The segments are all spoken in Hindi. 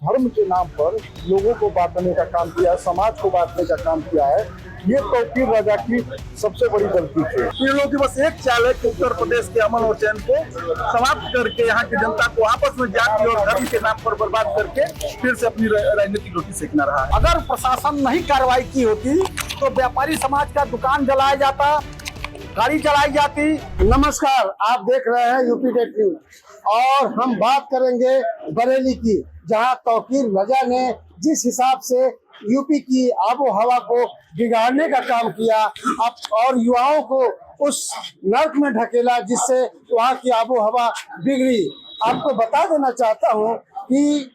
धर्म के नाम पर लोगों को बांटने का काम किया है, समाज को बांटने का काम किया है। ये तौकीर रजा की सबसे बड़ी गलती थी। इन लोगों की बस एक चाल है कि उत्तर प्रदेश के अमन और चैन को समाप्त करके यहाँ की जनता को आपस में जाति और धर्म के नाम पर बर्बाद करके फिर से अपनी राजनीतिक रोटी सेकना रहा है। अगर प्रशासन नहीं कार्रवाई की होती तो व्यापारी समाज का दुकान जलाया जाता, गाड़ी चलाई जाती। नमस्कार, आप देख रहे हैं यूपी टेक न्यूज और हम बात करेंगे बरेली की, जहां तौकीर रजा ने जिस हिसाब से यूपी की आबो हवा को बिगाड़ने का काम किया और युवाओं को उस नर्क में ढकेला जिससे वहां की आबो हवा बिगड़ी। आपको बता देना चाहता हूं कि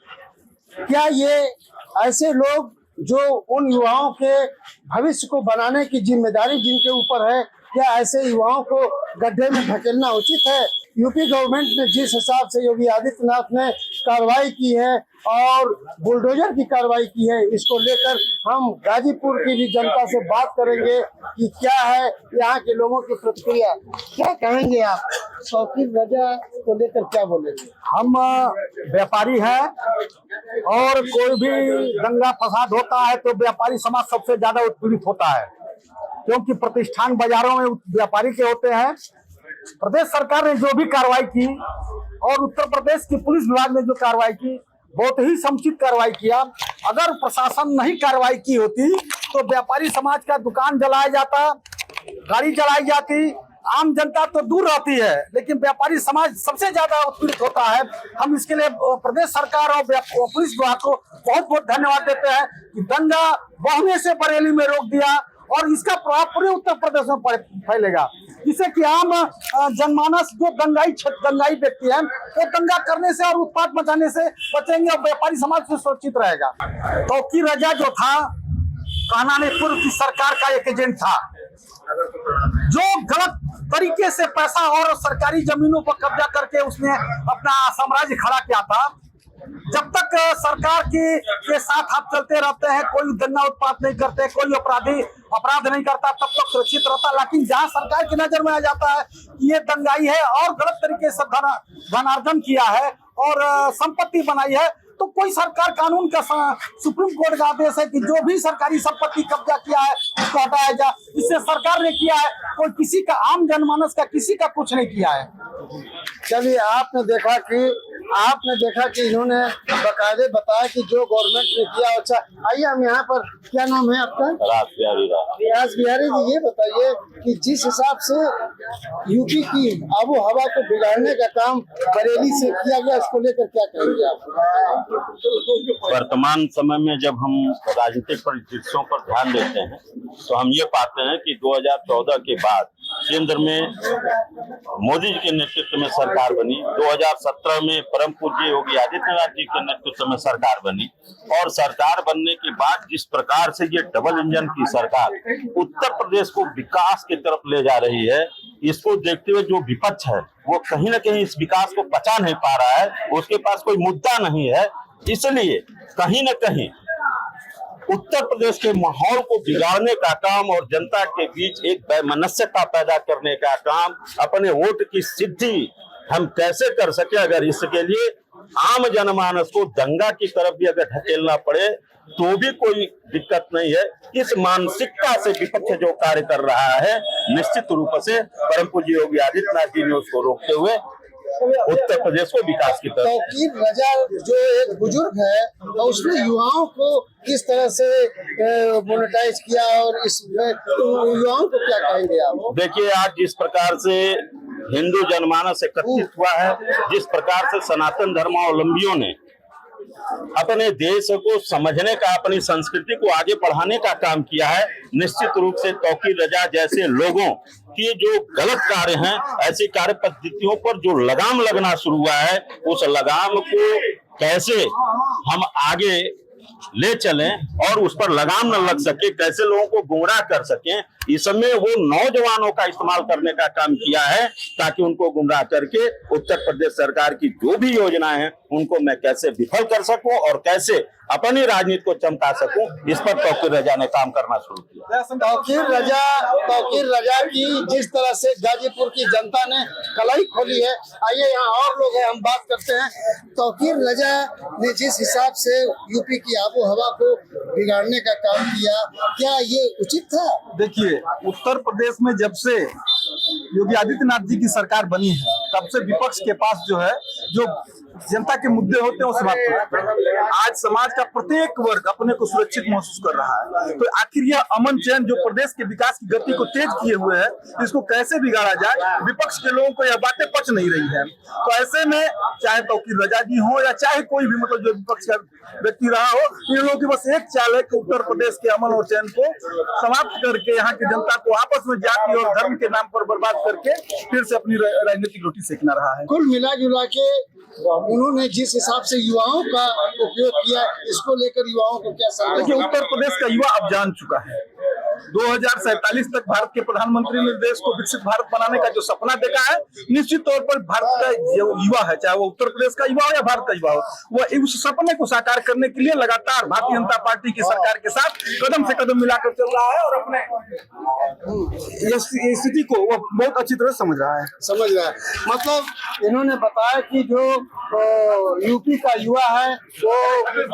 क्या ये ऐसे लोग जो उन युवाओं के भविष्य को बनाने की जिम्मेदारी जिनके ऊपर है, क्या ऐसे युवाओं को गड्ढे में धकेलना उचित है? यूपी गवर्नमेंट ने जिस हिसाब से योगी आदित्यनाथ ने कार्रवाई की है और बुलडोजर की कार्रवाई की है, इसको लेकर हम गाजीपुर की भी जनता से बात करेंगे कि क्या है यहाँ के लोगों की प्रतिक्रिया। क्या कहेंगे आप तौकीर रजा को लेकर, क्या बोलेंगे? हम व्यापारी हैं और कोई भी दंगा फसाद होता है तो व्यापारी समाज सबसे ज्यादा उत्पीड़ित होता है, क्योंकि प्रतिष्ठान बाजारों में व्यापारी के होते हैं। प्रदेश सरकार ने जो भी कार्रवाई की और उत्तर प्रदेश की पुलिस विभाग ने जो कार्रवाई की, बहुत ही समुचित कार्रवाई किया। अगर प्रशासन नहीं कार्रवाई की होती तो व्यापारी समाज का दुकान जलाया जाता, गाड़ी जलाई जाती। आम जनता तो दूर रहती है, लेकिन व्यापारी समाज सबसे ज्यादा उत्पीड़ित होता है। हम इसके लिए प्रदेश सरकार और पुलिस विभाग को बहुत बहुत धन्यवाद देते हैं कि दंगा बढ़ने से बरेली में रोक दिया और इसका प्रभाव पूरे उत्तर प्रदेश में फैलेगा, जिससे कि आम जनमानस जो दंगाई व्यक्ति हैं वो दंगा करने से और उत्पात मचाने से बचेंगे और व्यापारी समाज से सुरक्षित रहेगा। तौकीर रजा जो था, कहना नहीं, पूर्व की सरकार का एक एजेंट था जो गलत तरीके से पैसा और सरकारी जमीनों पर कब्जा करके उसने अपना साम्राज्य खड़ा किया था। जब तक सरकार के साथ आप चलते रहते हैं, कोई दंगा उत्पात नहीं करते, कोई अपराध नहीं करता, तब तक सुरक्षित रहता। लेकिन जहां सरकार की नजर में आ जाता है कि ये दंगाई है और गलत तरीके से धनार्जन किया है और संपत्ति बनाई है, तो कोई सरकार कानून का सुप्रीम कोर्ट का आदेश है कि जो भी सरकारी संपत्ति कब्जा किया है उसको हटाया जाए। इससे सरकार ने किया है, कोई किसी का, आम जनमानस का किसी का कुछ नहीं किया है। चलिए, आपने देखा कि इन्होंने बकायदे बताया कि जो गवर्नमेंट ने किया। अच्छा, आइए हम यहाँ पर, क्या नाम है आपका? रास बिहारी जी, ये बताइए कि जिस हिसाब से यूपी की आबो हवा को बिगाड़ने का काम बरेली से किया गया, इसको लेकर क्या कहेंगे आप? वर्तमान समय में जब हम राजनीतिक परिदृश्यों पर ध्यान देते हैं तो हम ये पाते हैं कि 2014 के बाद केंद्र में मोदी जी के नेतृत्व में सरकार बनी, 2017 में परम पूज्य योगी आदित्यनाथ जी के नेतृत्व में सरकार बनी और सरकार बनने के बाद जिस प्रकार से ये डबल इंजन की सरकार उत्तर प्रदेश को विकास की तरफ ले जा रही है, इसको देखते हुए जो विपक्ष है वो कहीं ना कहीं इस विकास को पचा नहीं पा रहा है, उसके पास कोई मुद्दा नहीं है। इसलिए कहीं ना कहीं उत्तर प्रदेश के माहौल को बिगाड़ने का काम और जनता के बीच एक वैमनस्यता पैदा करने का काम, अपने वोट की सिद्धि हम कैसे कर सके, अगर इसके लिए आम जनमानस को दंगा की तरफ भी अगर ढकेलना पड़े तो भी कोई दिक्कत नहीं है। इस मानसिकता से विपक्ष जो कार्य कर रहा है, निश्चित रूप से परम पूज्य योगी आदित्यनाथ जी ने उसको रोकते हुए उत्तर प्रदेश को विकास की तरफ। तौकीर रजा जो एक बुजुर्ग है, तो उसने युवाओं को किस तरह से मोनेटाइज किया और इसमें युवाओं को क्या कहेंगे आप? देखिए, आज जिस प्रकार से हिंदू जनमानस एकत्रित हुआ है, जिस प्रकार से सनातन धर्मावलंबियों ने अपने देश को समझने का, अपनी संस्कृति को आगे बढ़ाने का काम किया है, निश्चित रूप से तौकीर रजा जैसे लोगों की जो गलत कार्य हैं, ऐसी कार्य पद्धतियों पर जो लगाम लगना शुरू हुआ है, उस लगाम को कैसे हम आगे ले चलें और उस पर लगाम न लग सके, कैसे लोगों को गुमराह कर सकें, इस समय वो नौजवानों का इस्तेमाल करने का काम किया है ताकि उनको गुमराह करके उत्तर प्रदेश सरकार की जो भी योजनाएं हैं उनको मैं कैसे विफल कर सकूं और कैसे अपनी राजनीति को चमका सकूं, इस पर तौकीर रजा ने काम करना शुरू किया। तौकीर रजा की जिस तरह से गाजीपुर की जनता ने कलाई खोली है, आइए यहाँ और लोग हैं, हम बात करते हैं। तौकीर रजा ने जिस हिसाब से यूपी की आबो हवा को बिगाड़ने का काम किया, क्या ये उचित था? देखिए, उत्तर प्रदेश में जब से योगी आदित्यनाथ जी की सरकार बनी है, तब से विपक्ष के पास जो है, जो जनता के मुद्दे होते हैं वो समाप्त हो चुके हैं। आज समाज का प्रत्येक वर्ग अपने को सुरक्षित महसूस कर रहा है। तो आखिर यह अमन चैन जो प्रदेश के विकास की गति को तेज किए हुए है, इसको कैसे बिगाड़ा जाए, विपक्ष के लोगों को यह बातें पच नहीं रही है। तो ऐसे में चाहे तौकीर रजा जी हो या चाहे कोई भी मतलब जो विपक्ष का व्यक्ति रहा हो, इन लोगों की बस एक चाल है कि उत्तर प्रदेश के अमन और चैन को समाप्त करके यहाँ की जनता को आपस में जाति और धर्म के नाम पर बर्बाद करके फिर से अपनी राजनीतिक रोटी सेकना रहा है। कुल मिला जुला के उन्होंने जिस हिसाब से युवाओं का उपयोग किया, इसको लेकर युवाओं को क्या समझ? देखिए, उत्तर प्रदेश का युवा अब जान चुका है 2047 तक भारत के प्रधानमंत्री ने देश को विकसित भारत बनाने का जो सपना देखा है, निश्चित तौर पर भारत का जो युवा है, चाहे वो उत्तर प्रदेश का युवा हो या भारत का युवा हो, वह उस सपने को साकार करने के लिए लगातार भारतीय जनता पार्टी की सरकार के साथ कदम से कदम मिलाकर चल रहा है और अपने स्थिति को वो बहुत अच्छी तरह समझ रहा है। मतलब इन्होंने बताया कि जो यूपी का युवा है वो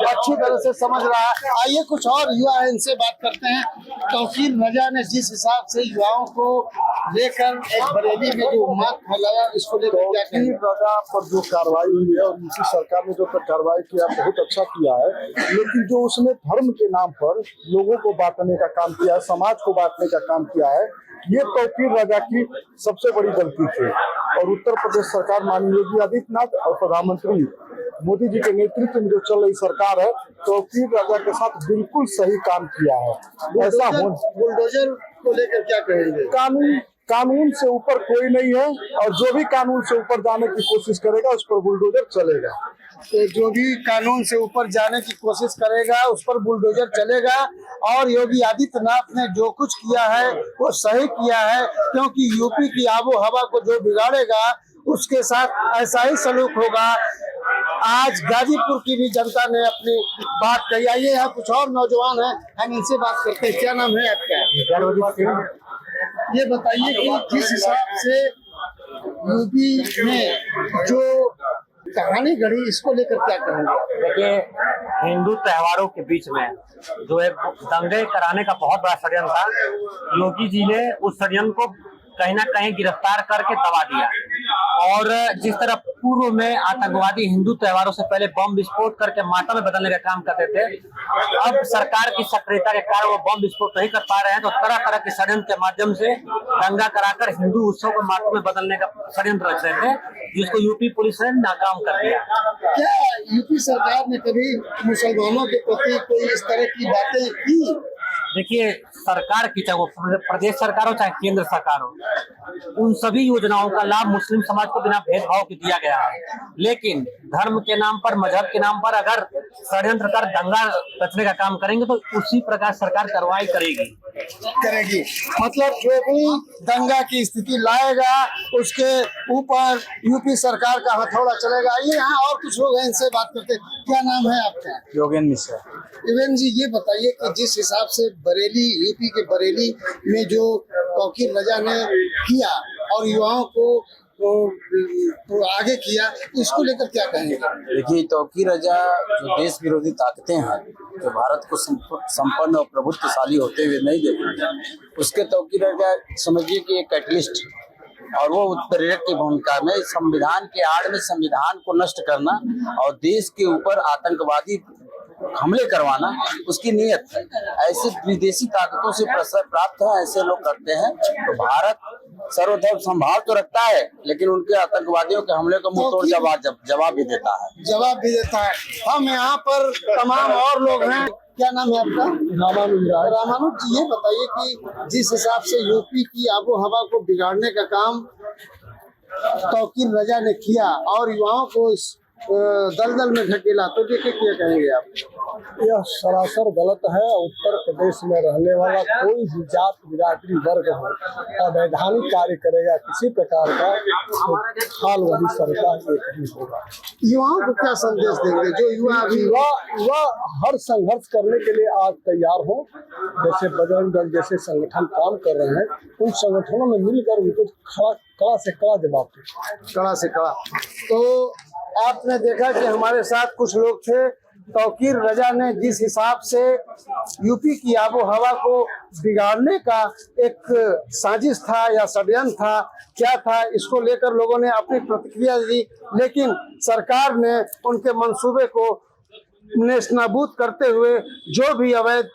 अच्छी तरह से समझ रहा है। आइए कुछ और युवा है, इनसे बात करते हैं। तौकीर रजा ने जिस हिसाब से युवाओं को लेकर एक बरेली में जो उन्माद फैलाया, इसको लेकर क्या कहेंगे? तौकीर रजा पर जो कार्रवाई हुई है और यूपी सरकार ने जो कार्रवाई किया बहुत अच्छा किया है, लेकिन जो उसने धर्म के नाम पर लोगों को बांटने का काम किया है, समाज को बांटने का काम किया है, ये तौकीर रजा की सबसे बड़ी गलती थी। और उत्तर प्रदेश सरकार माननीय योगी आदित्यनाथ और प्रधानमंत्री मोदी जी के नेतृत्व में जो चल रही सरकार है, तौकीर रजा के साथ बिल्कुल सही काम किया है। ऐसा हो, बुलडोजर को लेकर क्या कहेंगे? कानून से ऊपर कोई नहीं है और जो भी कानून से ऊपर जाने की कोशिश करेगा उस पर बुलडोजर चलेगा। तो जो भी कानून से ऊपर जाने की कोशिश करेगा उस पर बुलडोजर चलेगा। और योगी आदित्यनाथ ने जो कुछ किया है वो सही किया है, क्योंकि यूपी की आबो हवा को जो बिगाड़ेगा उसके साथ ऐसा ही सलूक होगा। आज गाजीपुर की भी जनता ने अपनी बात कही। आइए यहाँ कुछ और नौजवान हैं, हम इनसे बात करते हैं। क्या नाम है आपका? ये बताइए कि जिस हिसाब से यूपी में जो कहानी घड़ी, इसको लेकर क्या कहेंगे? देखिए, हिंदू त्योहारों के बीच में जो एक दंगे कराने का बहुत बड़ा षड्यंत्र था, योगी जी ने उस षड्यंत्र को कहीं ना कहीं गिरफ्तार करके दबा दिया। और जिस तरह पूर्व में आतंकवादी हिंदू त्योहारों से पहले बम विस्फोट करके माता में बदलने का काम करते थे, अब सरकार की सक्रियता के कारण वो बम विस्फोट नहीं कर पा रहे हैं, तो तरह तरह के षड्यंत्र के माध्यम से दंगा कराकर हिंदू उत्सव को माता में बदलने का षड्यंत्र रच रहे थे, जिसको यूपी पुलिस ने नाकाम कर दिया। क्या यूपी सरकार ने कभी मुसलमानों के प्रति कोई इस तरह की बातें की? देखिए, सरकार की, चाहे वो प्रदेश सरकार हो चाहे केंद्र सरकार हो, उन सभी योजनाओं का लाभ मुस्लिम समाज को बिना भेदभाव के दिया गया है। लेकिन धर्म के नाम पर, मजहब के नाम पर अगर षड्यंत्र कर दंगा रचने का काम करेंगे तो उसी प्रकार सरकार कार्रवाई करेगी। मतलब जो भी दंगा की स्थिति लाएगा उसके ऊपर यूपी सरकार का हथौड़ा चलेगा। ये यहाँ और कुछ लोग हैं, इनसे बात करते हैं। क्या नाम है आपका? योगेंद्र मिश्रा। योगेंद्र जी, ये बताइए कि जिस हिसाब से बरेली, यूपी के बरेली में जो तौकीर रजा ने किया और युवाओं को तो आगे किया, इसको लेकर क्या कहेंगे? देखिए, तौकीर रजा जो देश विरोधी ताकतें हैं, जो भारत को संपन्न और प्रभुत्वशाली होते हुए नहीं देखेंगे, उसके तौकीर रजा समझिए कि एक कैटलिस्ट, और वो उत्प्रेरक की भूमिका में संविधान के आड़ में संविधान को नष्ट करना और देश के ऊपर आतंकवादी हमले करवाना उसकी नीयत है। ऐसे विदेशी ताकतों से प्रसर प्राप्त है, ऐसे लोग करते हैं। तो भारत सर्वधर्म संभाल तो रखता है, लेकिन उनके आतंकवादियों के हमले को मुंह तोड़ जवाब भी देता है। हम यहाँ पर तमाम और लोग हैं। क्या नाम है आपका? रामानुज जी, ये बताइए कि जिस हिसाब से यूपी की आबो हवा को बिगाड़ने का काम तौकीर रजा ने किया और युवाओं को दलदल में ढकेला, तो देखिए क्या कहेंगे आप? यह सरासर गलत है। उत्तर प्रदेश में रहने वाला कोई भी जात बिरादरी वर्ग हो अवैधानिक कार्य करेगा किसी प्रकार का, तो हाल वही सरकार एक ही होगा। युवाओं को क्या संदेश देंगे जो युवा अभी युवा हर संघर्ष करने के लिए आज तैयार हो। जैसे बजरंग दल जैसे संगठन काम कर रहे हैं, उन संगठनों में मिलकर उनको कड़ा से कड़ा जवाब दे। कड़ा से कड़ा। तो आपने देखा कि हमारे साथ कुछ लोग थे। तौकीर रजा ने जिस हिसाब से यूपी की आबो हवा को बिगाड़ने का एक साजिश था या षड्यंत्र था, क्या था, इसको लेकर लोगों ने अपनी प्रतिक्रिया दी, लेकिन सरकार ने उनके मंसूबे को नेस्तनाबूद करते हुए जो भी अवैध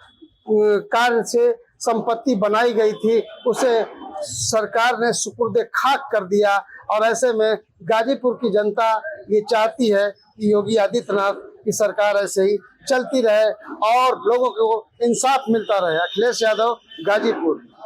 कार्य से संपत्ति बनाई गई थी उसे सरकार ने सुपुर्दे खाक कर दिया। और ऐसे में गाजीपुर की जनता ये चाहती है कि योगी आदित्यनाथ की सरकार ऐसे ही चलती रहे और लोगों को इंसाफ मिलता रहे। अखिलेश यादव, गाजीपुर।